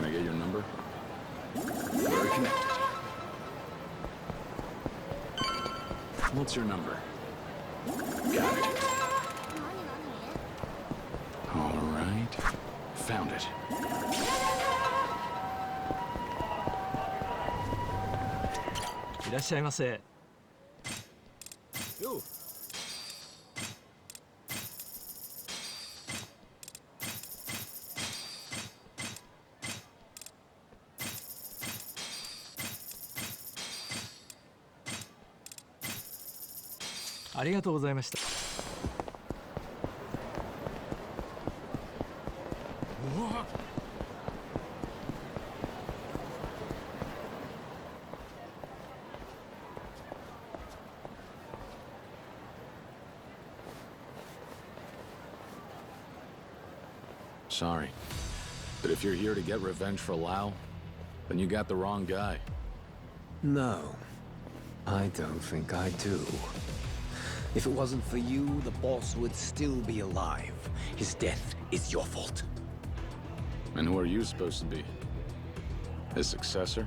I get your number? Very connected. What's your number? Got it. All right. Found it. いらっしゃいませ。よう。ありがとうございました。Sorry. But if you're here to get revenge for Lau, then you got the wrong guy. No, I don't think I do. If it wasn't for you, the boss would still be alive. His death is your fault. And who are you supposed to be? His successor?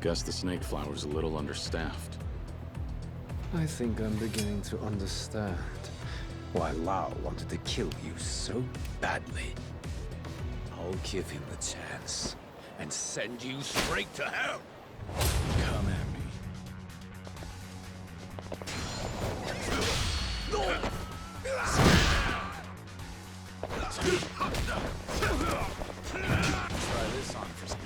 Guess the Snake Flower's a little understaffed. I think I'm beginning to understand why Lau wanted to kill you so badly. I'll give him the chance and send you straight to hell! Come at me. Try this on for some.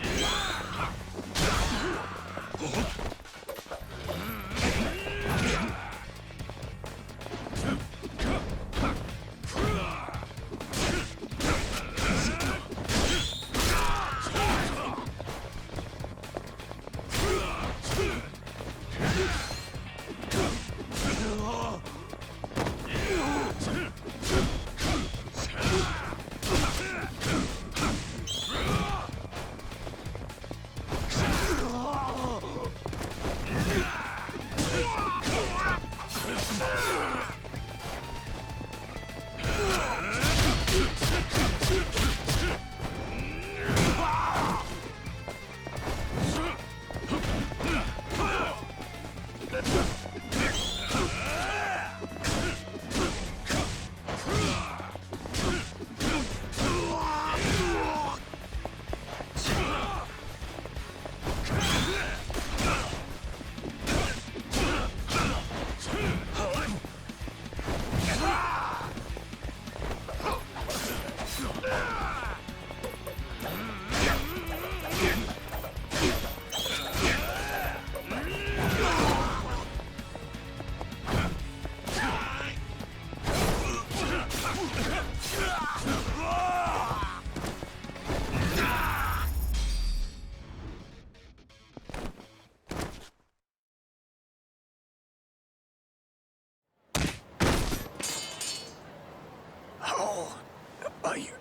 Are you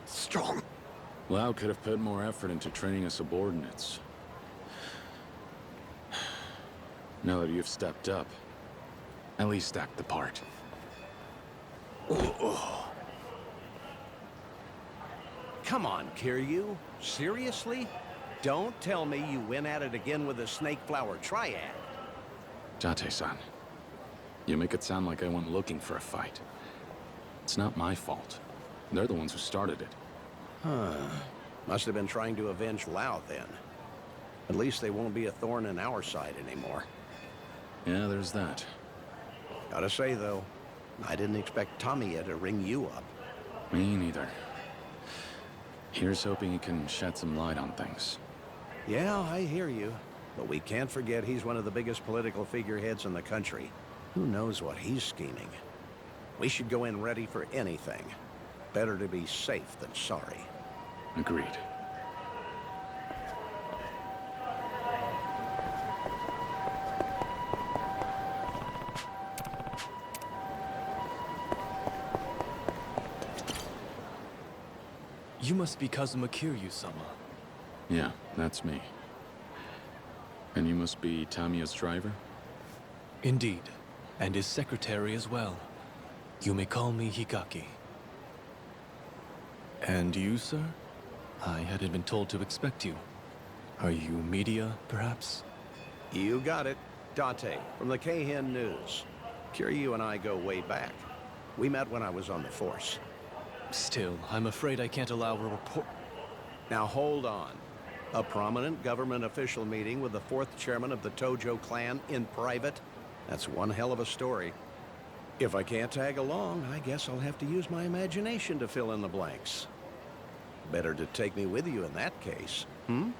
strong? Lau could have put more effort into training his subordinates. Now that you've stepped up, at least act the part. Come on, Kiryu. Seriously? Don't tell me you went at it again with the Snake Flower Triad. Jate-san, you make it sound like I went looking for a fight. It's not my fault. They're the ones who started it. Huh. Must have been trying to avenge Lau then. At least they won't be a thorn in our side anymore. Yeah, there's that. Gotta say, though, I didn't expect Tamiya to ring you up. Me neither. Here's hoping he can shed some light on things. Yeah, I hear you. But we can't forget he's one of the biggest political figureheads in the country. Who knows what he's scheming? We should go in ready for anything. Better to be safe than sorry. Agreed. You must be Kazuma Kiryu-sama. Yeah, that's me. And you must be Tamiya's driver? Indeed, and his secretary as well. You may call me Hikaki. And you, sir? I hadn't been told to expect you. Are you media, perhaps? You got it. Date, from the Keihin News. Kiryu and I go way back. We met when I was on the force. Still, I'm afraid I can't allow a report. Now hold on. A prominent government official meeting with the 4th chairman of the Tojo clan in private? That's one hell of a story. If I can't tag along, I guess I'll have to use my imagination to fill in the blanks. Better to take me with you in that case, hmm?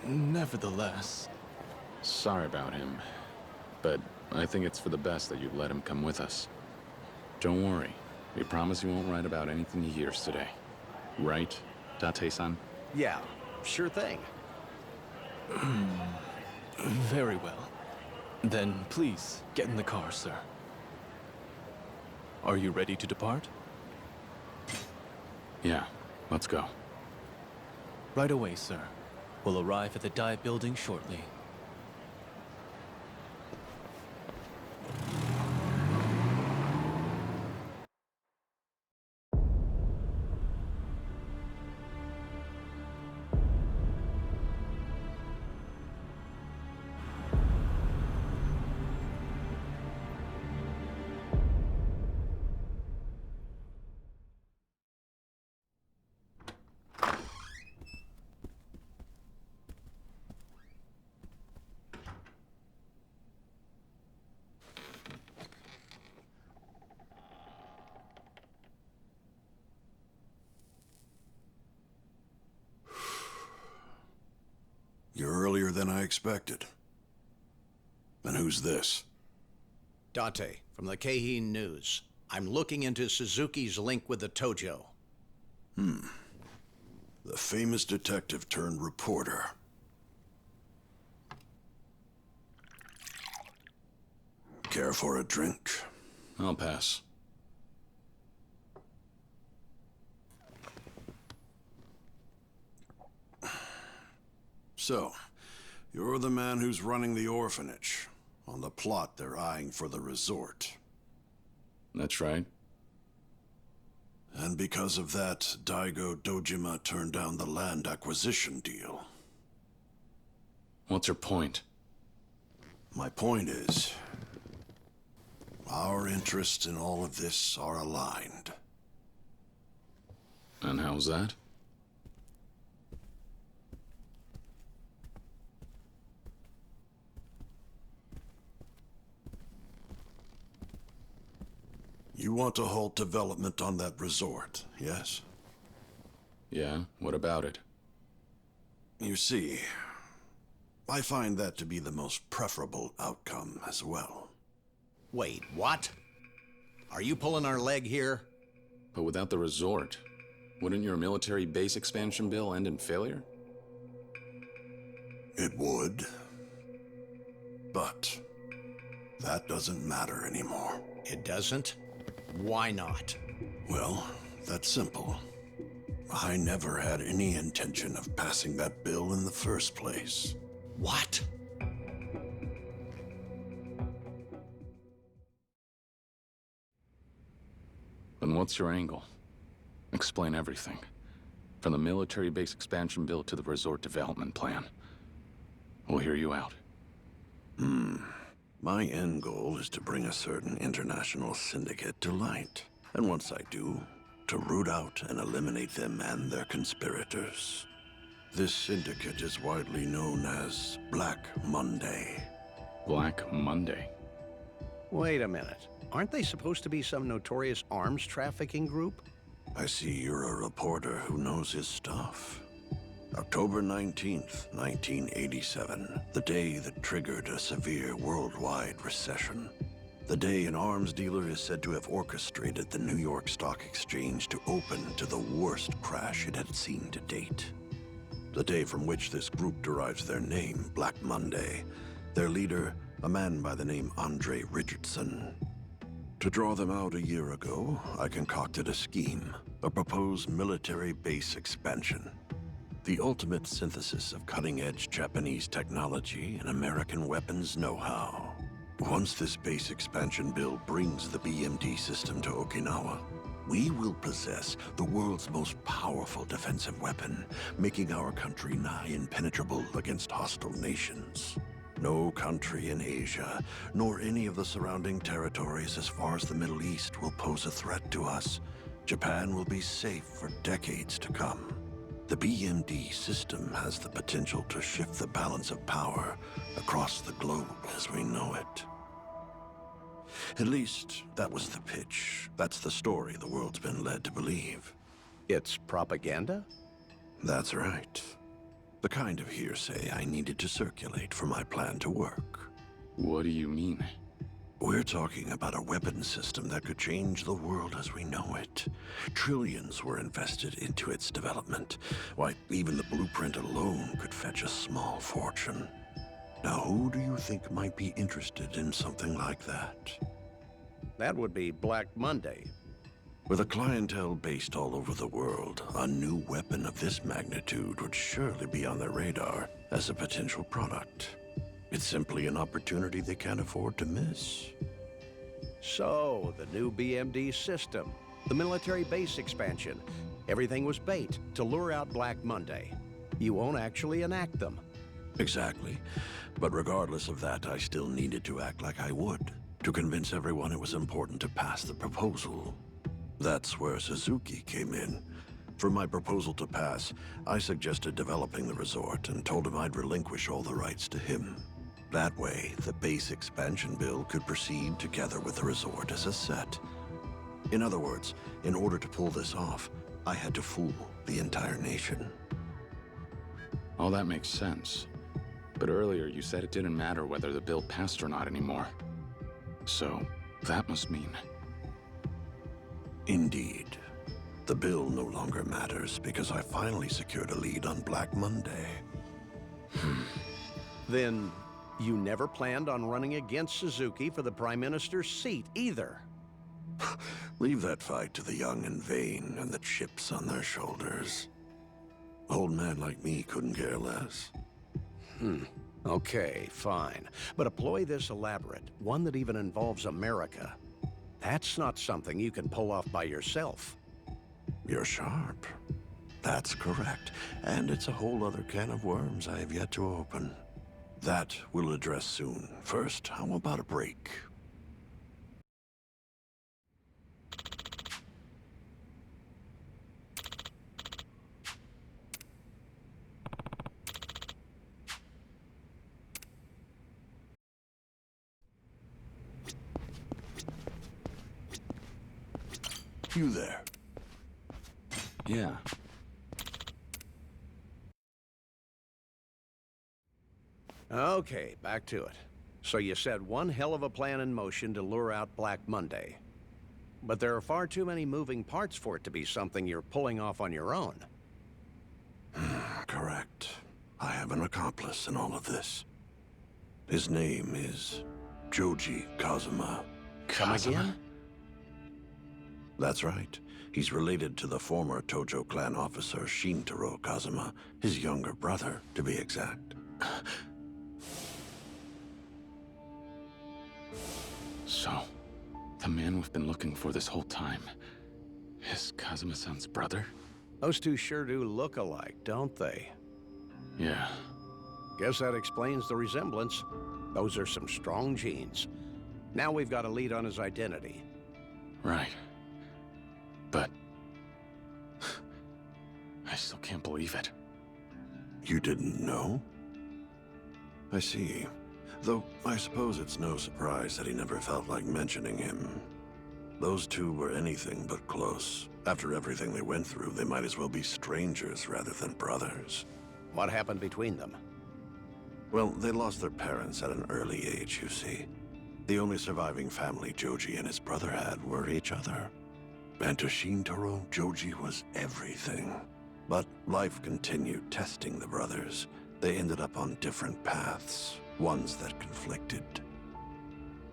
Nevertheless. Sorry about him, but I think it's for the best that you let him come with us. Don't worry. We promise you won't write about anything he hears today. Right, Date-san? Yeah, sure thing. Very well. Then please, get in the car, sir. Are you ready to depart? Yeah, let's go. Right away, sir. We'll arrive at the Dai building shortly. You're earlier than I expected. And who's this? Date, from the Keihin News. I'm looking into Suzuki's link with the Tojo. The famous detective turned reporter. Care for a drink? I'll pass. So, you're the man who's running the orphanage. On the plot they're eyeing for the resort. That's right. And because of that, Daigo Dojima turned down the land acquisition deal. What's your point? My point is, our interests in all of this are aligned. And how's that? You want to halt development on that resort, yes? Yeah, what about it? You see, I find that to be the most preferable outcome as well. Wait, what? Are you pulling our leg here? But without the resort, wouldn't your military base expansion bill end in failure? It would. But that doesn't matter anymore. It doesn't? Why not? Well, that's simple. I never had any intention of passing that bill in the first place. What? Then what's your angle? Explain everything. From the military base expansion bill to the resort development plan. We'll hear you out. My end goal is to bring a certain international syndicate to light. And once I do, to root out and eliminate them and their conspirators. This syndicate is widely known as Black Monday. Black Monday. Wait a minute. Aren't they supposed to be some notorious arms trafficking group? I see you're a reporter who knows his stuff. October 19th, 1987, the day that triggered a severe worldwide recession. The day an arms dealer is said to have orchestrated the New York Stock Exchange to open to the worst crash it had seen to date. The day from which this group derives their name, Black Monday. Their leader, a man by the name Andre Richardson. To draw them out a year ago, I concocted a scheme, a proposed military base expansion. The ultimate synthesis of cutting-edge Japanese technology and American weapons know-how. Once this base expansion bill brings the BMD system to Okinawa, We will possess the world's most powerful defensive weapon, making our country nigh impenetrable against hostile nations. No country in Asia, nor any of the surrounding territories as far as the Middle East will pose a threat to us. Japan will be safe for decades to come. The BMD system has the potential to shift the balance of power across the globe as we know it. At least, that was the pitch. That's the story the world's been led to believe. It's propaganda? That's right. The kind of hearsay I needed to circulate for my plan to work. What do you mean? We're talking about a weapon system that could change the world as we know it. Trillions were invested into its development. Why, even the blueprint alone could fetch a small fortune. Now, who do you think might be interested in something like that? That would be Black Monday. With a clientele based all over the world, a new weapon of this magnitude would surely be on their radar as a potential product. It's simply an opportunity they can't afford to miss. So, the new BMD system, the military base expansion, everything was bait to lure out Black Monday. You won't actually enact them. Exactly. But regardless of that, I still needed to act like I would, to convince everyone it was important to pass the proposal. That's where Suzuki came in. For my proposal to pass, I suggested developing the resort and told him I'd relinquish all the rights to him. That way, the base expansion bill could proceed together with the resort as a set. In other words, in order to pull this off, I had to fool the entire nation. All that makes sense. But earlier you said it didn't matter whether the bill passed or not anymore. So, that must mean... Indeed. The bill no longer matters because I finally secured a lead on Black Monday. Then, you never planned on running against Suzuki for the Prime Minister's seat, either. Leave that fight to the young and vain and the chips on their shoulders. An old man like me couldn't care less. Okay, fine. But a ploy this elaborate, one that even involves America, that's not something you can pull off by yourself. You're sharp. That's correct. And it's a whole other can of worms I have yet to open. That we'll address soon. First, how about a break? You there? Yeah. Okay, back to it. So you set one hell of a plan in motion to lure out Black Monday. But there are far too many moving parts for it to be something you're pulling off on your own. Correct. I have an accomplice in all of this. His name is Joji Kazuma. Come again? That's right. He's related to the former Tojo clan officer Shintaro Kazuma, his younger brother, to be exact. So, the man we've been looking for this whole time is Kazuma-san's brother? Those two sure do look alike, don't they? Yeah. Guess that explains the resemblance. Those are some strong genes. Now we've got a lead on his identity. Right. But... I still can't believe it. You didn't know? I see. Though, I suppose it's no surprise that he never felt like mentioning him. Those two were anything but close. After everything they went through, they might as well be strangers rather than brothers. What happened between them? Well, they lost their parents at an early age, you see. The only surviving family Joji and his brother had were each other. And to Shintaro, Joji was everything. But life continued testing the brothers. They ended up on different paths, ones that conflicted.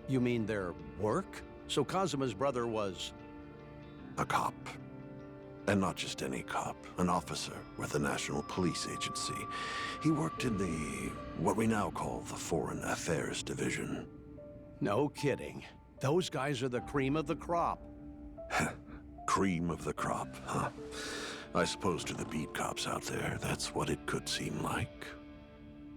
You mean their work? So Kazuma's brother was... A cop. And not just any cop, an officer with the National Police Agency. He worked in the, what we now call the Foreign Affairs Division. No kidding. Those guys are the cream of the crop. Cream of the crop, huh? I suppose to the beat cops out there, that's what it could seem like.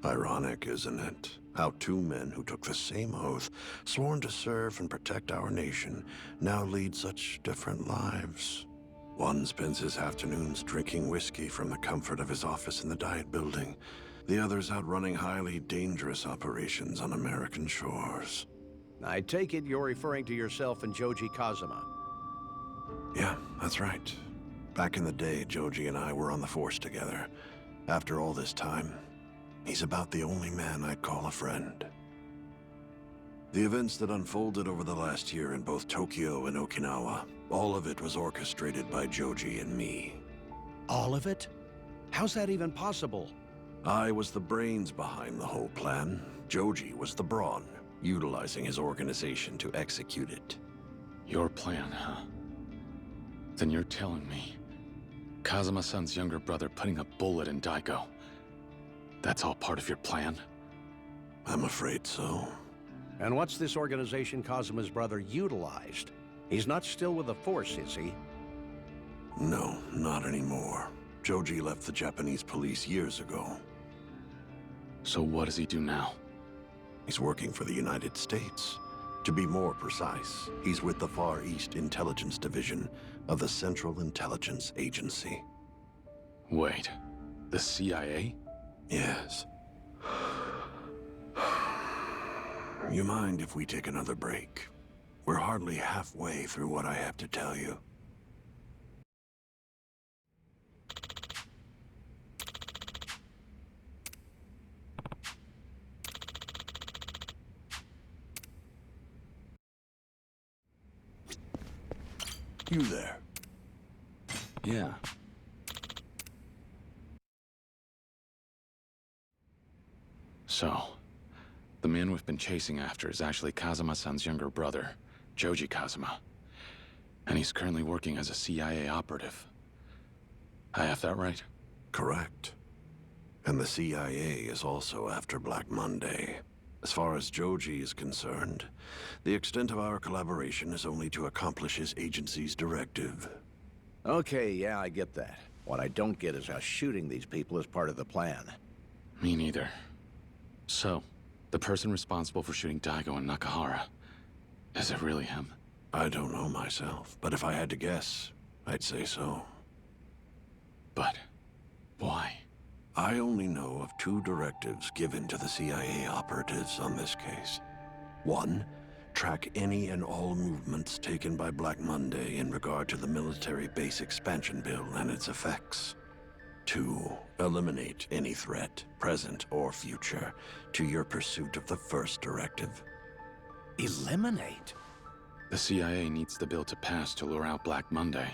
Ironic, isn't it? How two men who took the same oath, sworn to serve and protect our nation, now lead such different lives. One spends his afternoons drinking whiskey from the comfort of his office in the Diet Building. The other's out running highly dangerous operations on American shores. I take it you're referring to yourself and Joji Kazuma. Yeah, that's right. Back in the day, Joji and I were on the force together. After all this time, he's about the only man I'd call a friend. The events that unfolded over the last year in both Tokyo and Okinawa, all of it was orchestrated by Joji and me. All of it? How's that even possible? I was the brains behind the whole plan. Joji was the brawn, utilizing his organization to execute it. Your plan, huh? Then you're telling me Kazuma-san's younger brother putting a bullet in Daigo. That's all part of your plan? I'm afraid so. And what's this organization Kazuma's brother utilized? He's not still with the Force, is he? No, not anymore. Joji left the Japanese police years ago. So what does he do now? He's working for the United States. To be more precise, he's with the Far East Intelligence Division of the Central Intelligence Agency. Wait, the CIA? Yes. You mind if we take another break? We're hardly halfway through what I have to tell you. You there? Yeah. So, the man we've been chasing after is actually Kazuma-san's younger brother, Joji Kazuma. And he's currently working as a CIA operative. I have that right? Correct. And the CIA is also after Black Monday. As far as Joji is concerned, the extent of our collaboration is only to accomplish his agency's directive. Okay, yeah, I get that. What I don't get is how shooting these people is part of the plan. Me neither. So, the person responsible for shooting Daigo and Nakahara, is it really him? I don't know myself, but if I had to guess, I'd say so. But, why? I only know of two directives given to the CIA operatives on this case. One, track any and all movements taken by Black Monday in regard to the military base expansion bill and its effects. Two, eliminate any threat, present or future, to your pursuit of the first directive. Eliminate? The CIA needs the bill to pass to lure out Black Monday.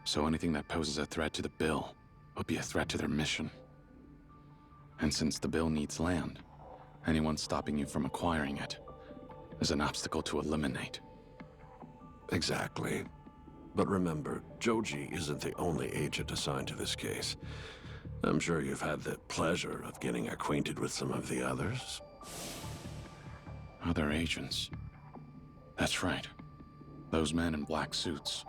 So anything that poses a threat to the bill would be a threat to their mission. And since the bill needs land, anyone stopping you from acquiring it is an obstacle to eliminate. Exactly. But remember, Joji isn't the only agent assigned to this case. I'm sure you've had the pleasure of getting acquainted with some of the others. Other agents. That's right. Those men in black suits.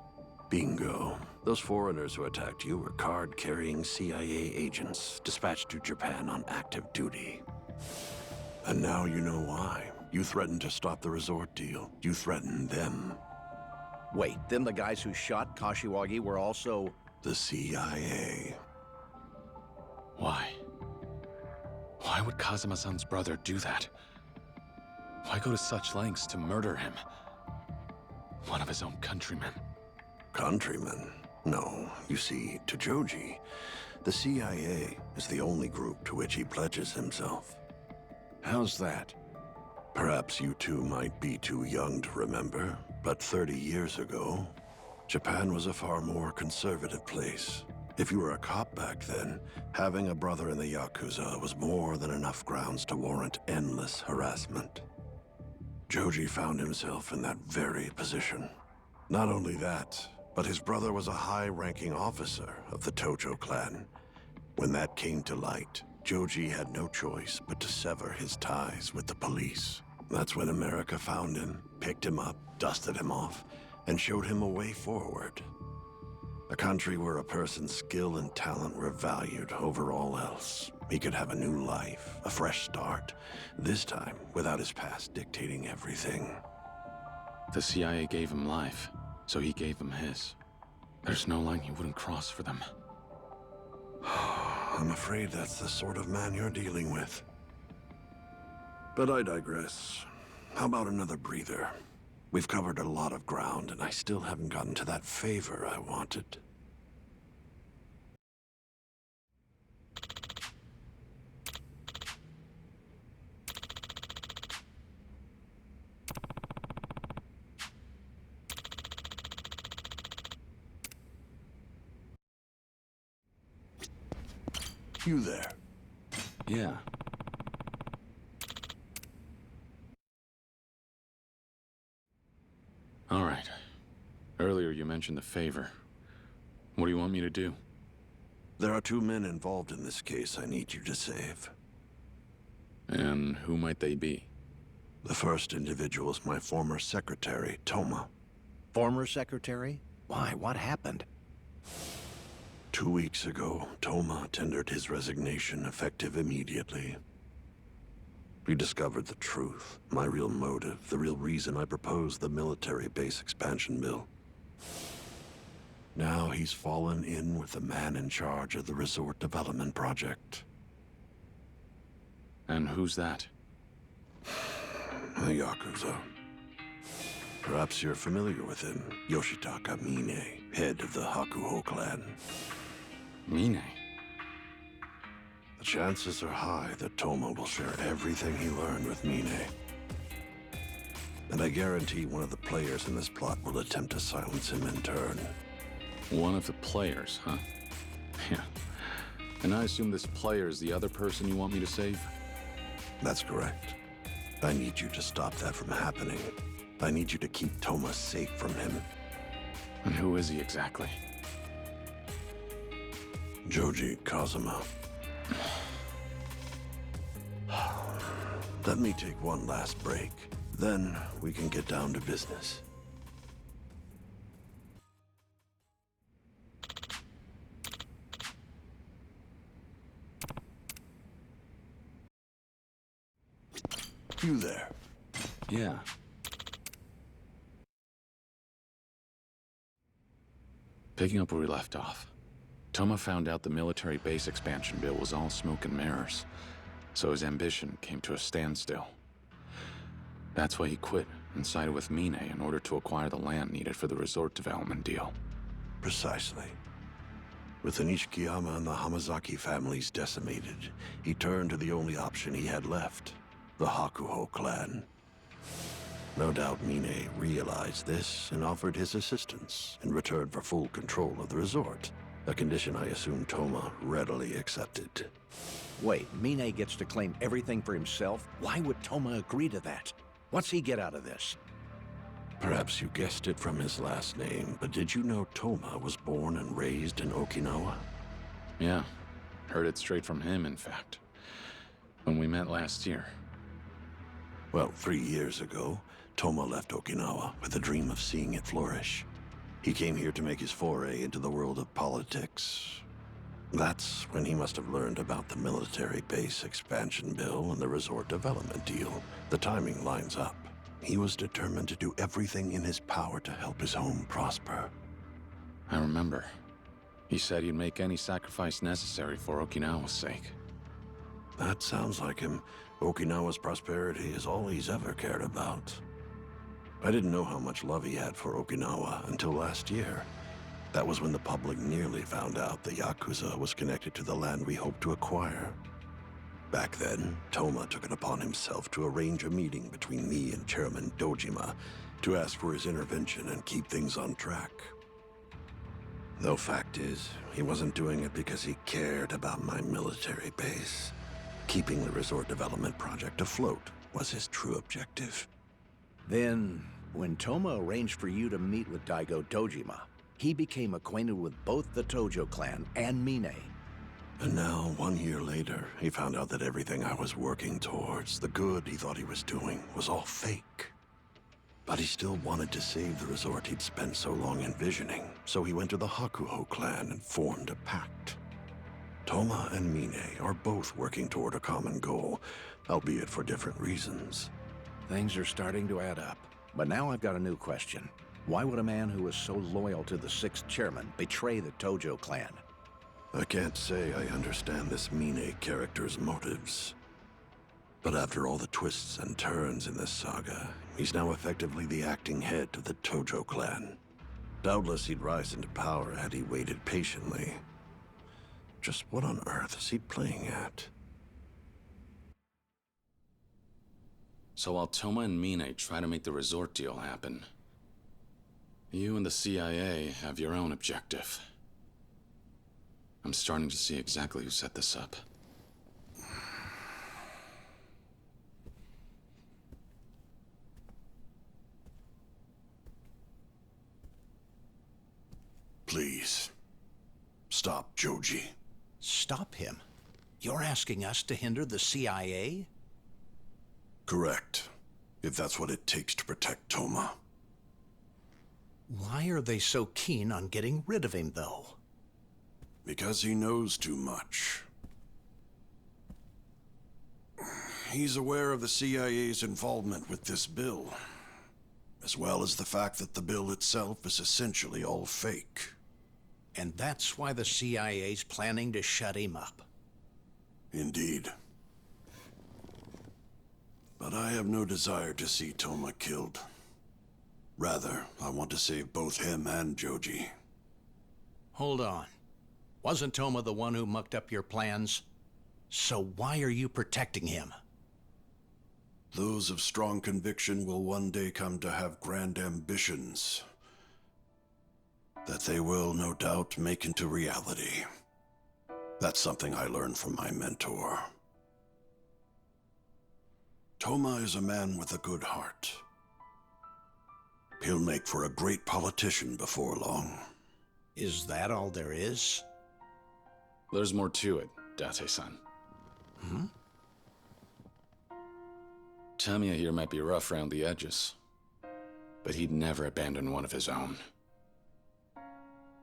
Bingo. Those foreigners who attacked you were card-carrying CIA agents dispatched to Japan on active duty. And now you know why. You threatened to stop the resort deal. You threatened them. Wait, then the guys who shot Kashiwagi were also... The CIA. Why? Why would Kazuma-san's brother do that? Why go to such lengths to murder him? One of his own countrymen. Countrymen? No. You see, to Joji, the CIA is the only group to which he pledges himself. How's that? Perhaps you two might be too young to remember, but 30 years ago, Japan was a far more conservative place. If you were a cop back then, having a brother in the Yakuza was more than enough grounds to warrant endless harassment. Joji found himself in that very position. Not only that, but his brother was a high-ranking officer of the Tojo clan. When that came to light, Joji had no choice but to sever his ties with the police. That's when America found him, picked him up, dusted him off, and showed him a way forward. A country where a person's skill and talent were valued over all else. He could have a new life, a fresh start. This time, without his past dictating everything. The CIA gave him life, so he gave them his. There's no line he wouldn't cross for them. I'm afraid that's the sort of man you're dealing with. But I digress. How about another breather? We've covered a lot of ground, and I still haven't gotten to that favor I wanted. You there? Yeah. All right. Earlier you mentioned the favor. What do you want me to do? There are 2 men involved in this case I need you to save. And who might they be? The first individual is my former secretary, Toma. Former secretary? Why? What happened? 2 weeks ago, Toma tendered his resignation, effective immediately. We discovered the truth, my real motive, the real reason I proposed the military base expansion bill. Now he's fallen in with the man in charge of the resort development project. And who's that? The Yakuza. Perhaps you're familiar with him, Yoshitaka Mine, head of the Hakuho clan. Mine? The chances are high that Toma will share everything he learned with Mine. And I guarantee one of the players in this plot will attempt to silence him in turn. One of the players, huh? Yeah. And I assume this player is the other person you want me to save? That's correct. I need you to stop that from happening. I need you to keep Toma safe from him. And who is he exactly? Joji Kazuma. Let me take one last break. Then we can get down to business. You there? Yeah. Picking up where we left off. Toma found out the military base expansion bill was all smoke and mirrors, so his ambition came to a standstill. That's why he quit and sided with Mine in order to acquire the land needed for the resort development deal. Precisely. With the Nishikiyama and the Hamazaki families decimated, he turned to the only option he had left, the Hakuho clan. No doubt Mine realized this and offered his assistance in return for full control of the resort, a condition I assume Toma readily accepted. Wait, Mine gets to claim everything for himself? Why would Toma agree to that? What's he get out of this? Perhaps you guessed it from his last name, but did you know Toma was born and raised in Okinawa? Yeah. Heard it straight from him, in fact. When we met last year. Well, 3 years ago, Toma left Okinawa with the dream of seeing it flourish. He came here to make his foray into the world of politics. That's when he must have learned about the military base expansion bill and the resort development deal. The timing lines up. He was determined to do everything in his power to help his home prosper. I remember. He said he'd make any sacrifice necessary for Okinawa's sake. That sounds like him. Okinawa's prosperity is all he's ever cared about. I didn't know how much love he had for Okinawa until last year. That was when the public nearly found out the Yakuza was connected to the land we hoped to acquire. Back then, Toma took it upon himself to arrange a meeting between me and Chairman Dojima to ask for his intervention and keep things on track. Though fact is, he wasn't doing it because he cared about my military base. Keeping the resort development project afloat was his true objective. Then, when Toma arranged for you to meet with Daigo Dojima, he became acquainted with both the Tojo clan and Mine. And now, 1 year later, he found out that everything I was working towards, the good he thought he was doing, was all fake. But he still wanted to save the resort he'd spent so long envisioning, so he went to the Hakuho clan and formed a pact. Toma and Mine are both working toward a common goal, albeit for different reasons. Things are starting to add up. But now I've got a new question. Why would a man who is so loyal to the 6th chairman betray the Tojo clan? I can't say I understand this Mine character's motives. But after all the twists and turns in this saga, he's now effectively the acting head of the Tojo clan. Doubtless he'd rise into power had he waited patiently. Just what on earth is he playing at? So while Toma and Mine try to make the resort deal happen, you and the CIA have your own objective. I'm starting to see exactly who set this up. Please, stop Joji. Stop him? You're asking us to hinder the CIA? Correct. If that's what it takes to protect Toma. Why are they so keen on getting rid of him, though? Because he knows too much. He's aware of the CIA's involvement with this bill, as well as the fact that the bill itself is essentially all fake. And that's why the CIA's planning to shut him up. Indeed. But I have no desire to see Toma killed. Rather, I want to save both him and Joji. Hold on. Wasn't Toma the one who mucked up your plans? So why are you protecting him? Those of strong conviction will one day come to have grand ambitions that they will, no doubt, make into reality. That's something I learned from my mentor. Toma is a man with a good heart. He'll make for a great politician before long. Is that all there is? There's more to it, Date-san. Tamiya here might be rough around the edges, but he'd never abandon one of his own.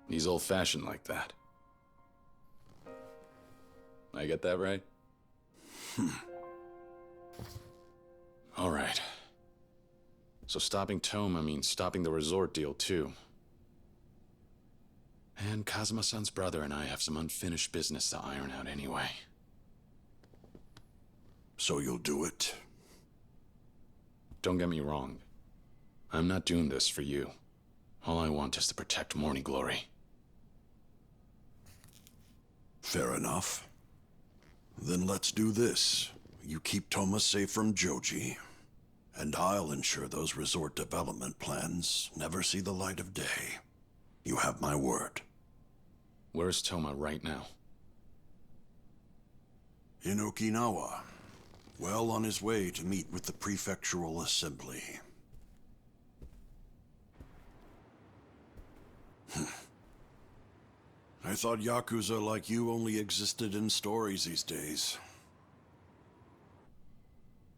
He's old-fashioned like that. I get that right? All right. So stopping Toma means stopping the resort deal, too. And Kazuma-san's brother and I have some unfinished business to iron out anyway. So you'll do it? Don't get me wrong. I'm not doing this for you. All I want is to protect Morning Glory. Fair enough. Then let's do this. You keep Toma safe from Joji, and I'll ensure those resort development plans never see the light of day. You have my word. Where's Toma right now? In Okinawa. Well on his way to meet with the prefectural assembly. I thought Yakuza like you only existed in stories these days.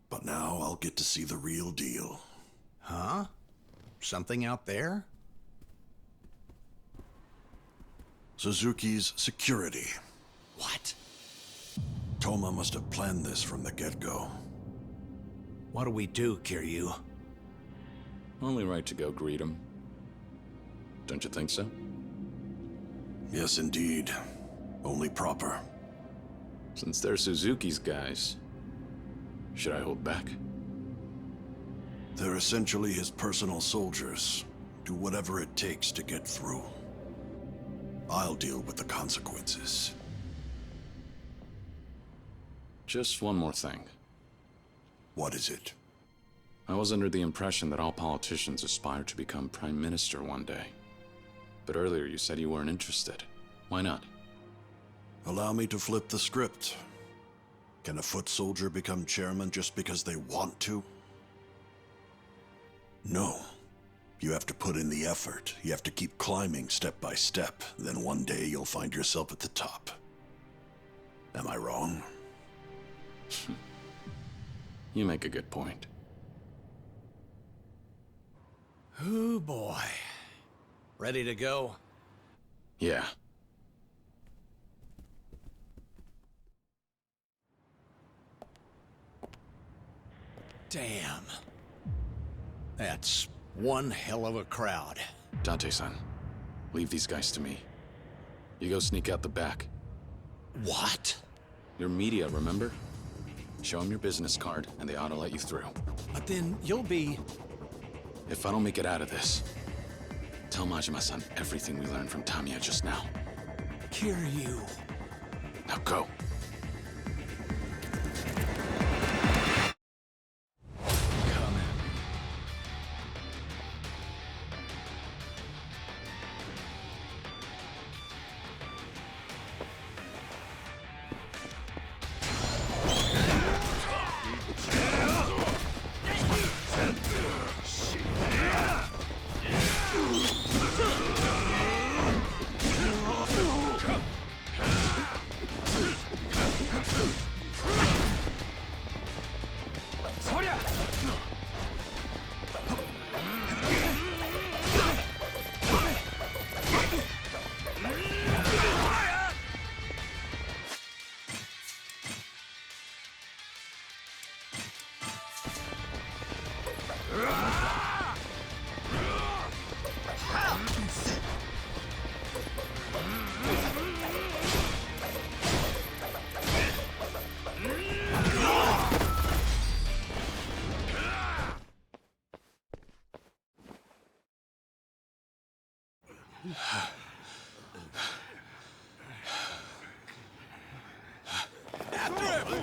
But now I'll get to see the real deal. Huh? Something out there? Suzuki's security. What? Toma must have planned this from the get-go. What do we do, Kiryu? Only right to go greet him. Don't you think so? Yes, indeed. Only proper. Since they're Suzuki's guys, should I hold back? They're essentially his personal soldiers. Do whatever it takes to get through. I'll deal with the consequences. Just one more thing. What is it? I was under the impression that all politicians aspire to become prime minister one day. But earlier you said you weren't interested. Why not? Allow me to flip the script. Can a foot soldier become chairman just because they want to? No. You have to put in the effort. You have to keep climbing step by step. Then one day you'll find yourself at the top. Am I wrong? You make a good point. Ooh, boy. Ready to go? Yeah. Damn. That's one hell of a crowd. Dante-san, leave these guys to me. You go sneak out the back. What? Your media, remember? Show them your business card, and they ought to let you through. But then you'll be... If I don't make it out of this, tell Majima-san everything we learned from Tamiya just now. Kiryu. Now go.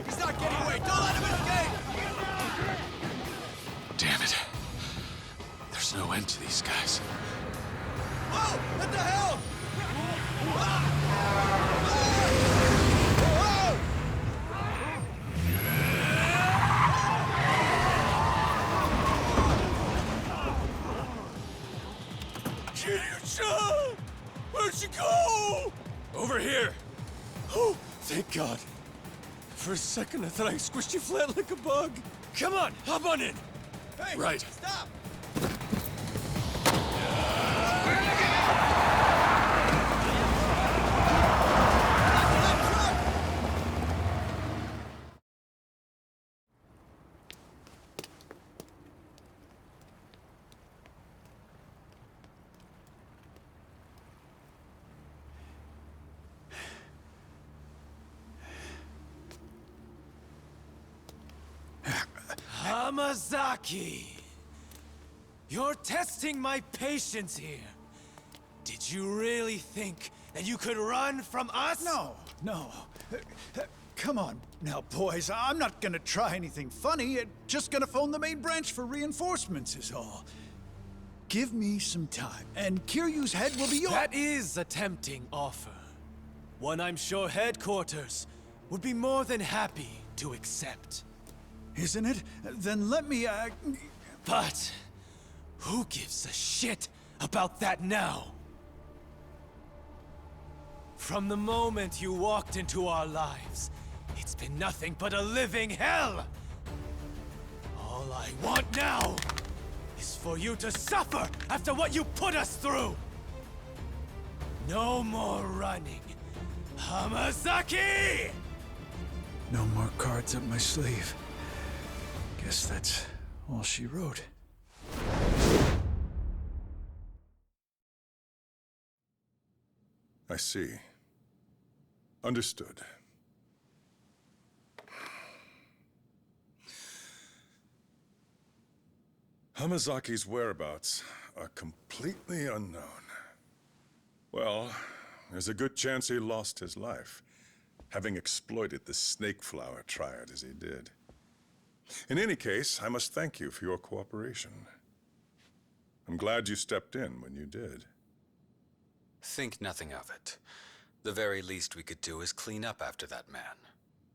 He's not getting away! Don't let him escape! Damn it. There's no end to these guys. Whoa! What the hell? Kiryu-chan! Where'd you go? Over here! Oh, thank God. For a second, I thought I squished you flat like a bug. Come on, hop on in. Hey, Right. stop! Hamazaki! You're testing my patience here. Did you really think that you could run from us? No. Come on now, boys. I'm not gonna try anything funny. Just gonna phone the main branch for reinforcements is all. Give me some time, and Kiryu's head will be yours. That is a tempting offer. One I'm sure headquarters would be more than happy to accept. Isn't it? Then let me, But who gives a shit about that now? From the moment you walked into our lives, it's been nothing but a living hell! All I want now is for you to suffer after what you put us through! No more running, Hamazaki! no more cards up my sleeve. Guess that's all she wrote. I see. Understood. Hamazaki's whereabouts are completely unknown. Well, there's a good chance he lost his life, having exploited the snake flower triad as he did. In any case, I must thank you for your cooperation. I'm glad you stepped in when you did. Think nothing of it. The very least we could do is clean up after that man.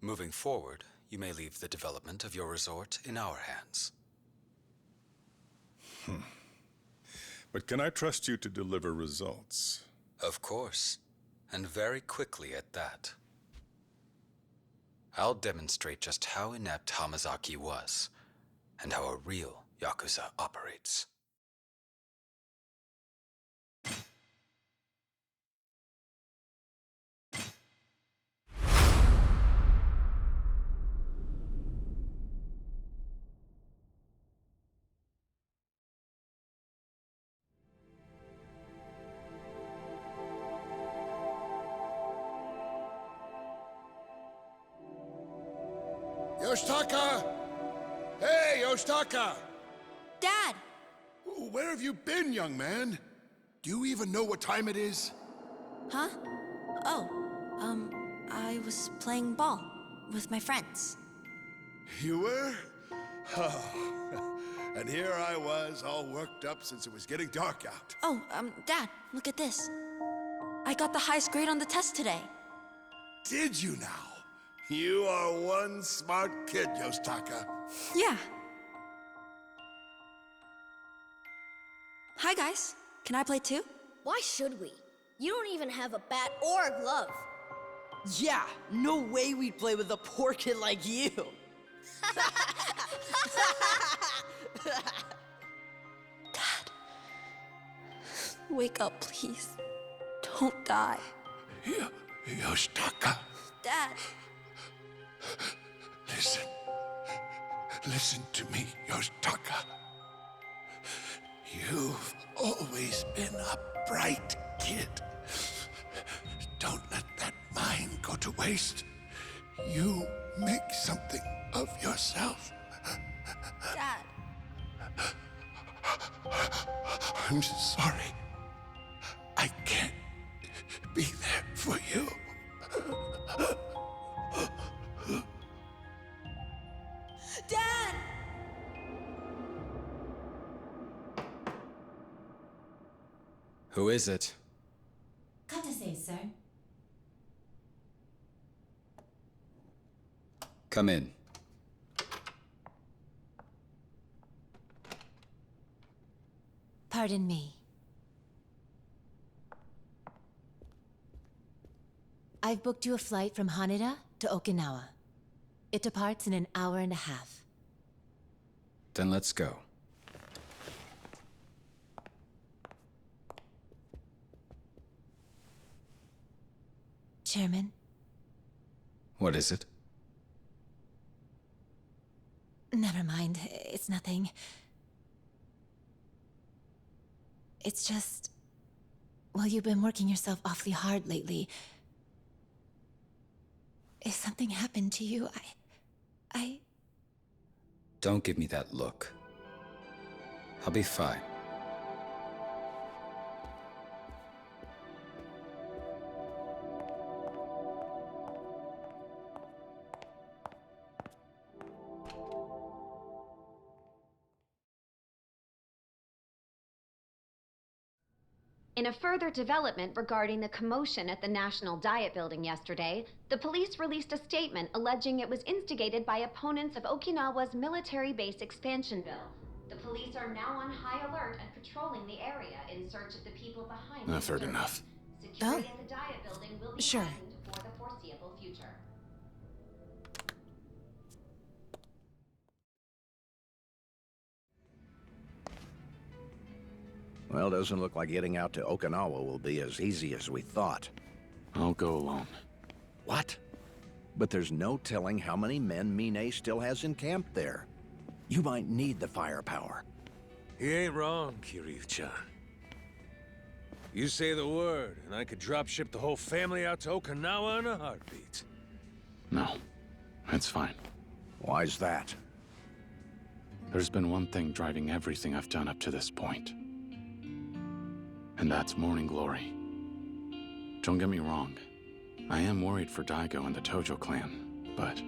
Moving forward, you may leave the development of your resort in our hands. But can I trust you to deliver results? Of course, and very quickly at that. I'll demonstrate just how inept Hamazaki was, and how a real Yakuza operates. Yoshitaka! Hey, Yoshitaka! Dad! Where have you been, young man? Do you even know what time it is? Huh? Oh, I was playing ball with my friends. You were? Oh. And here I was, all worked up since it was getting dark out. Oh, Dad, look at this. I got the highest grade on the test today. Did you now? You are one smart kid, Yoshitaka. Yeah. Hi, guys. Can I play too? Why should we? You don't even have a bat or a glove. Yeah, no way we'd play with a poor kid like you. Dad. Wake up, please. Don't die. Yoshitaka. Dad. Listen. Listen to me, Yoshitaka. You've always been a bright kid. Don't let that mind go to waste. You make something of yourself. Dad. I'm sorry. I can't be there for you. Dad! Who is it? Katase, sir. Come in. Pardon me. I've booked you a flight from Haneda to Okinawa. It departs in an hour and a half. Then let's go. Chairman? What is it? Never mind. It's nothing. It's just... Well, you've been working yourself awfully hard lately. If something happened to you, I... Don't give me that look. I'll be fine. In a further development regarding the commotion at the National Diet Building yesterday, the police released a statement alleging it was instigated by opponents of Okinawa's military base expansion bill. The police are now on high alert and patrolling the area in search of the people behind the I've heard disturbance. enough. Security at the Diet Building will be Sure. heightened for the foreseeable future. Well, doesn't look like getting out to Okinawa will be as easy as we thought. I'll go alone. What? But there's no telling how many men Mine still has in camp there. You might need the firepower. He ain't wrong, Kiryu-chan. You say the word, and I could drop-ship the whole family out to Okinawa in a heartbeat. No, it's fine. Why's that? There's been one thing driving everything I've done up to this point. And that's Morning Glory. Don't get me wrong. I am worried for Daigo and the Tojo clan, but...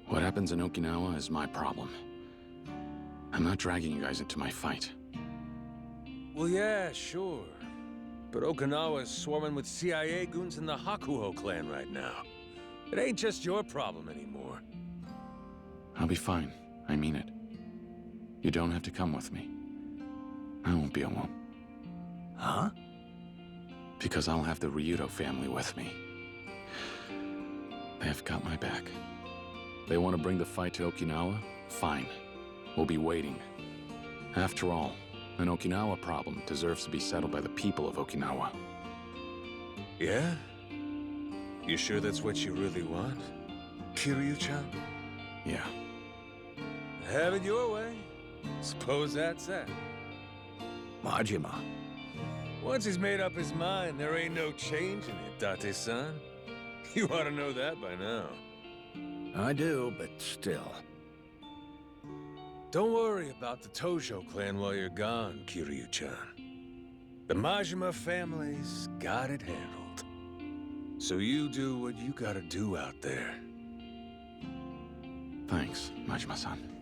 what happens in Okinawa is my problem. I'm not dragging you guys into my fight. Well, yeah, sure. But Okinawa's swarming with CIA goons and the Hakuho clan right now. It ain't just your problem anymore. I'll be fine. I mean it. You don't have to come with me. I won't be alone. Huh? Because I'll have the Ryudo family with me. They have got my back. They want to bring the fight to Okinawa? Fine. We'll be waiting. After all, an Okinawa problem deserves to be settled by the people of Okinawa. Yeah? You sure that's what you really want, Kiryu-chan? Yeah. Have it your way. Suppose that's that. Majima. Once he's made up his mind, there ain't no changing it, Date-san. You ought to know that by now. I do, but still. Don't worry about the Tojo clan while you're gone, Kiryu-chan. The Majima family's got it handled. So you do what you gotta do out there. Thanks, Majima-san.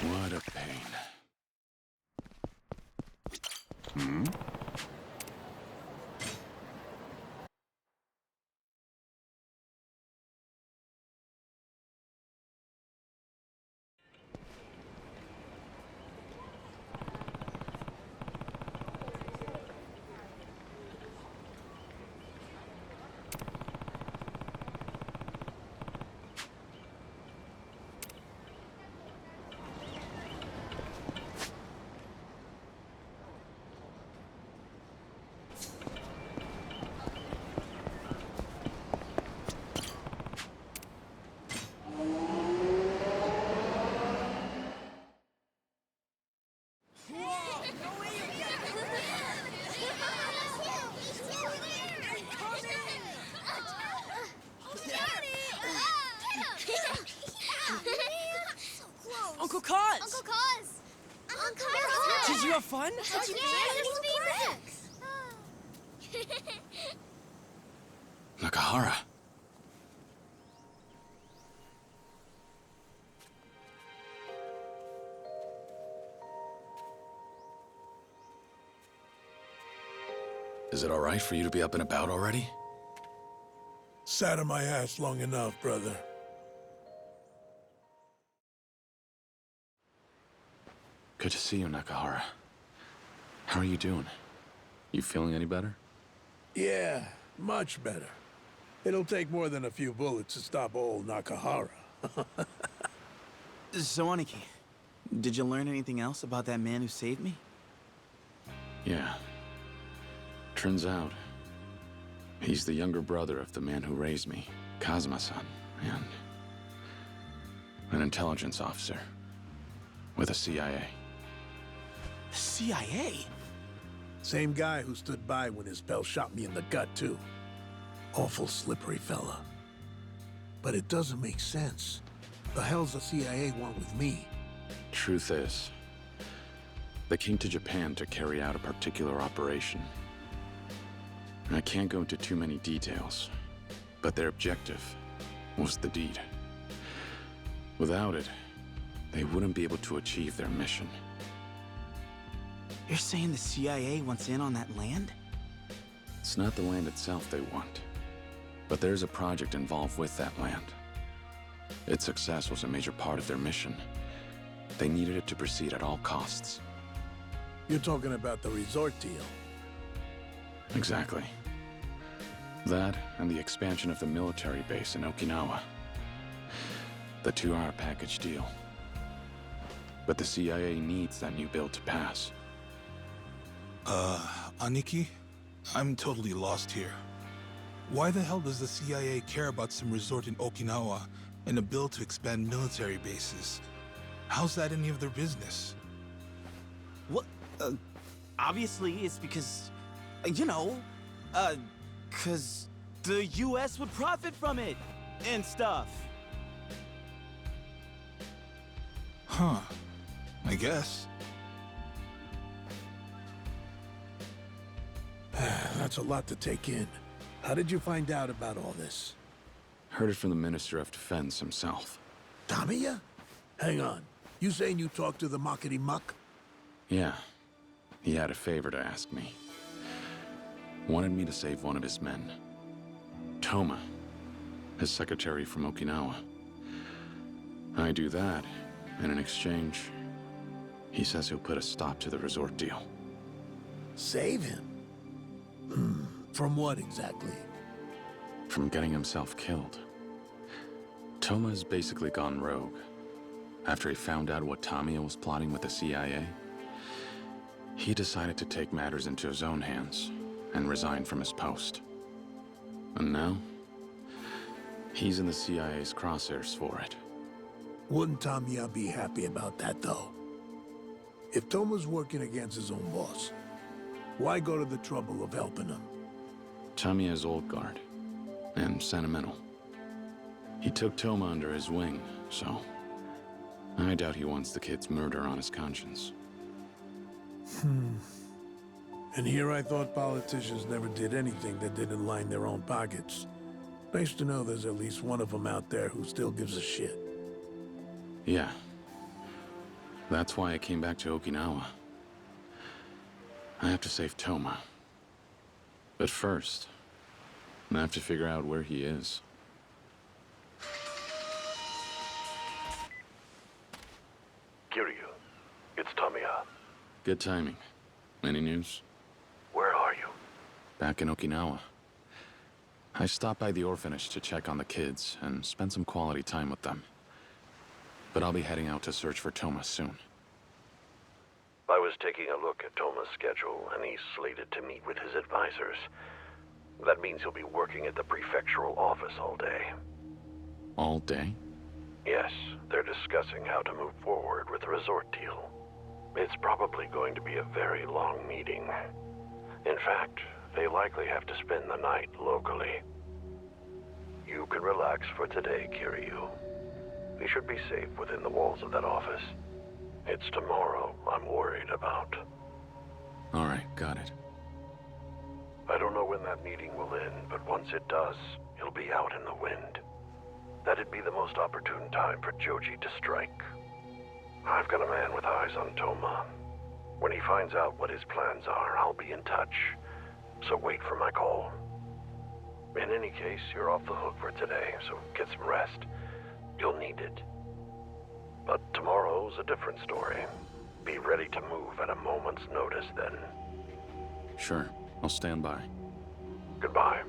What a pain. Hmm? Uncle Kaz! Uncle Kaz! Uncle Kaz! Did you have fun? Did you Nakahara. Is it all right for you to be up and about already? Sat on my ass long enough, brother. Good to see you, Nakahara. How are you doing? You feeling any better? Yeah, much better. It'll take more than a few bullets to stop old Nakahara. So, Aniki, did you learn anything else about that man who saved me? Yeah. Turns out, he's the younger brother of the man who raised me, Kazuma-san, and an intelligence officer with the CIA. The CIA? Same guy who stood by when his pal shot me in the gut, too. Awful slippery fella. But it doesn't make sense. The hell's the CIA want with me? Truth is, they came to Japan to carry out a particular operation. I can't go into too many details, but their objective was the deed. Without it, they wouldn't be able to achieve their mission. You're saying the CIA wants in on that land? It's not the land itself they want, but there's a project involved with that land. Its success was a major part of their mission. They needed it to proceed at all costs. You're talking about the resort deal. Exactly. That and the expansion of the military base in Okinawa. The two are a package deal. But the CIA needs that new bill to pass. Aniki? I'm totally lost here. Why the hell does the CIA care about some resort in Okinawa and a bill to expand military bases? How's that any of their business? What? Obviously it's because, cause the US would profit from it and stuff. Huh. I guess. That's a lot to take in. How did you find out about all this? Heard it from the Minister of Defense himself. Tamiya? Hang on. You saying you talked to the Makati Muck? Yeah. He had a favor to ask me. Wanted me to save one of his men. Toma, his secretary from Okinawa. I do that, and in exchange, he says he'll put a stop to the resort deal. Save him? From what exactly? From getting himself killed. Toma has basically gone rogue. After he found out what Tamiya was plotting with the CIA, he decided to take matters into his own hands and resign from his post. And now, he's in the CIA's crosshairs for it. Wouldn't Tamiya be happy about that, though? If Toma's working against his own boss, why go to the trouble of helping him? Tamiya's old guard, and sentimental. He took Toma under his wing, so I doubt he wants the kid's murder on his conscience. And here I thought politicians never did anything that didn't line their own pockets. Nice to know there's at least one of them out there who still gives a shit. Yeah. That's why I came back to Okinawa. I have to save Toma. But first, I have to figure out where he is. Kiryu, it's Tamiya. Good timing. Any news? Where are you? Back in Okinawa. I stopped by the orphanage to check on the kids and spend some quality time with them. But I'll be heading out to search for Toma soon. I was taking a look at Toma's schedule, and he's slated to meet with his advisors. That means he'll be working at the prefectural office all day. All day? Yes, they're discussing how to move forward with the resort deal. It's probably going to be a very long meeting. In fact, they likely have to spend the night locally. You can relax for today, Kiryu. You should be safe within the walls of that office. It's tomorrow I'm worried about. All right, got it. I don't know when that meeting will end, but once it does, he'll be out in the wind. That'd be the most opportune time for Joji to strike. I've got a man with eyes on Toma. When he finds out what his plans are, I'll be in touch. So wait for my call. In any case, you're off the hook for today, so get some rest. You'll need it. But tomorrow's a different story. Be ready to move at a moment's notice then. Sure, I'll stand by. Goodbye.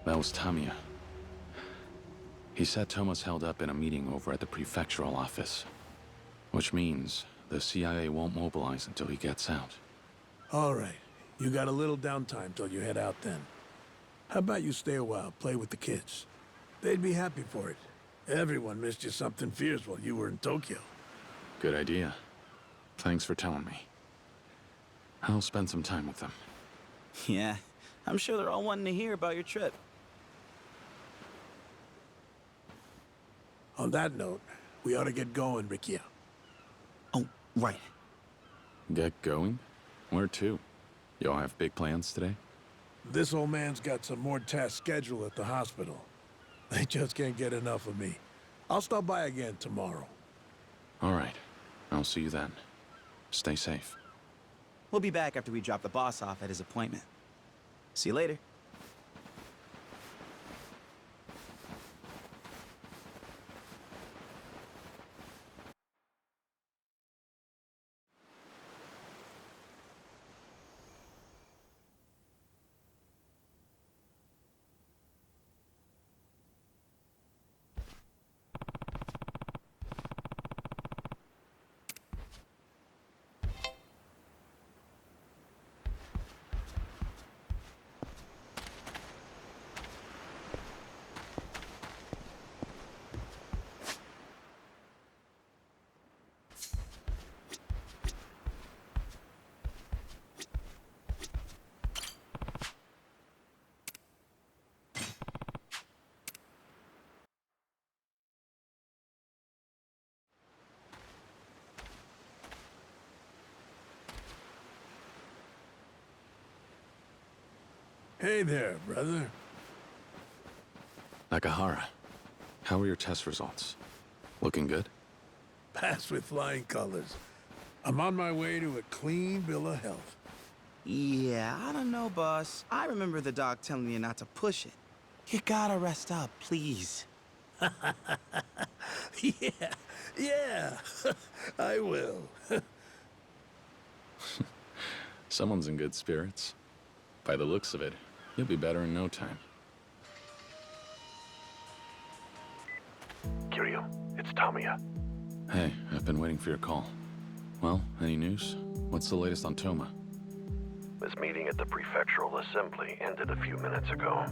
That was Tamiya. He said Toma's held up in a meeting over at the prefectural office. Which means the CIA won't mobilize until he gets out. All right. You got a little downtime till you head out then. How about you stay a while, play with the kids? They'd be happy for it. Everyone missed you something fierce while you were in Tokyo. Good idea. Thanks for telling me. I'll spend some time with them. Yeah, I'm sure they're all wanting to hear about your trip. On that note, we ought to get going, Rikia. Oh, right. Get going? Where to? Y'all have big plans today? This old man's got some more tasks scheduled at the hospital. They just can't get enough of me. I'll stop by again tomorrow. All right. I'll see you then. Stay safe. We'll be back after we drop the boss off at his appointment. See you later. Hey there, brother. Nakahara, how are your test results? Looking good? Passed with flying colors. I'm on my way to a clean bill of health. Yeah, I don't know, boss. I remember the doc telling you not to push it. You gotta rest up, please. Yeah, I will. Someone's in good spirits. By the looks of it, you'll be better in no time. Kiryu, it's Tamiya. Hey, I've been waiting for your call. Well, any news? What's the latest on Toma? This meeting at the prefectural assembly ended a few minutes ago.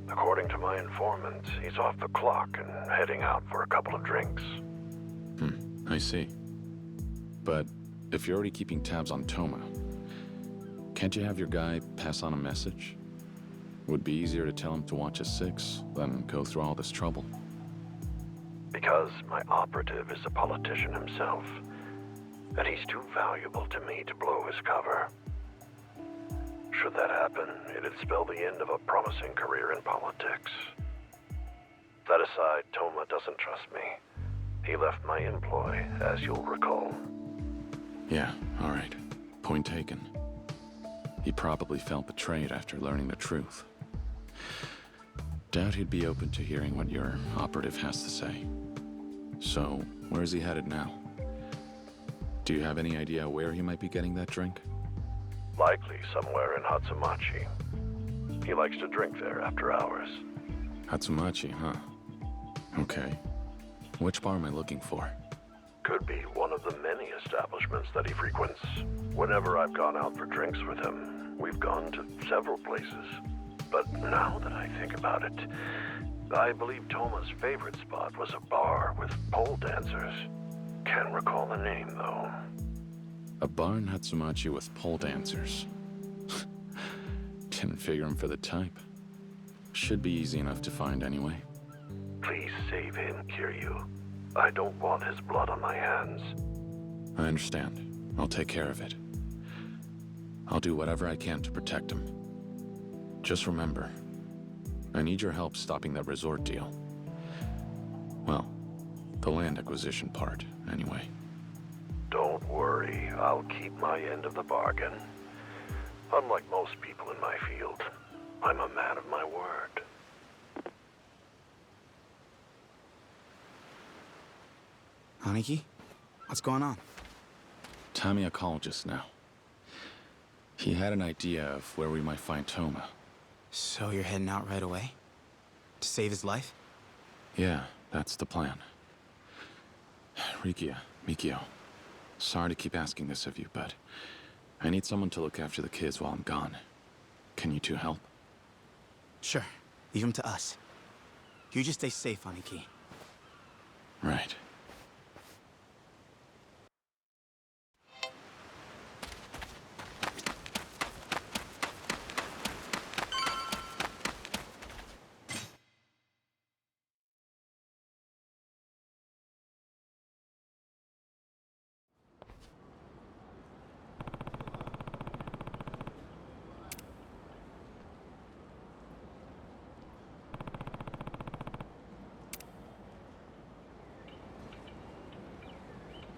According to my informant, he's off the clock and heading out for a couple of drinks. I see. But if you're already keeping tabs on Toma, can't you have your guy pass on a message? Would be easier to tell him to watch his six than go through all this trouble. Because my operative is a politician himself, and he's too valuable to me to blow his cover. Should that happen, it'd spell the end of a promising career in politics. That aside, Toma doesn't trust me. He left my employ, as you'll recall. Yeah, all right. Point taken. He probably felt betrayed after learning the truth. Doubt he'd be open to hearing what your operative has to say. So, where's he headed now? Do you have any idea where he might be getting that drink? Likely somewhere in Hatsumachi. He likes to drink there after hours. Hatsumachi, huh? Okay. Which bar am I looking for? Could be one of the many establishments that he frequents. Whenever I've gone out for drinks with him, we've gone to several places. But now that I think about it, I believe Toma's favorite spot was a bar with pole dancers. Can't recall the name, though. A bar in Hatsumachi with pole dancers. Didn't figure him for the type. Should be easy enough to find anyway. Please save him, Kiryu. I don't want his blood on my hands. I understand. I'll take care of it. I'll do whatever I can to protect him. Just remember, I need your help stopping that resort deal. Well, the land acquisition part, anyway. Don't worry, I'll keep my end of the bargain. Unlike most people in my field, I'm a man of my word. Aniki, what's going on? Tamiya called just now. He had an idea of where we might find Toma. So you're heading out right away? To save his life? Yeah, that's the plan. Rikia, Mikio, sorry to keep asking this of you, but I need someone to look after the kids while I'm gone. Can you two help? Sure. Leave him to us. You just stay safe, Aniki. Right.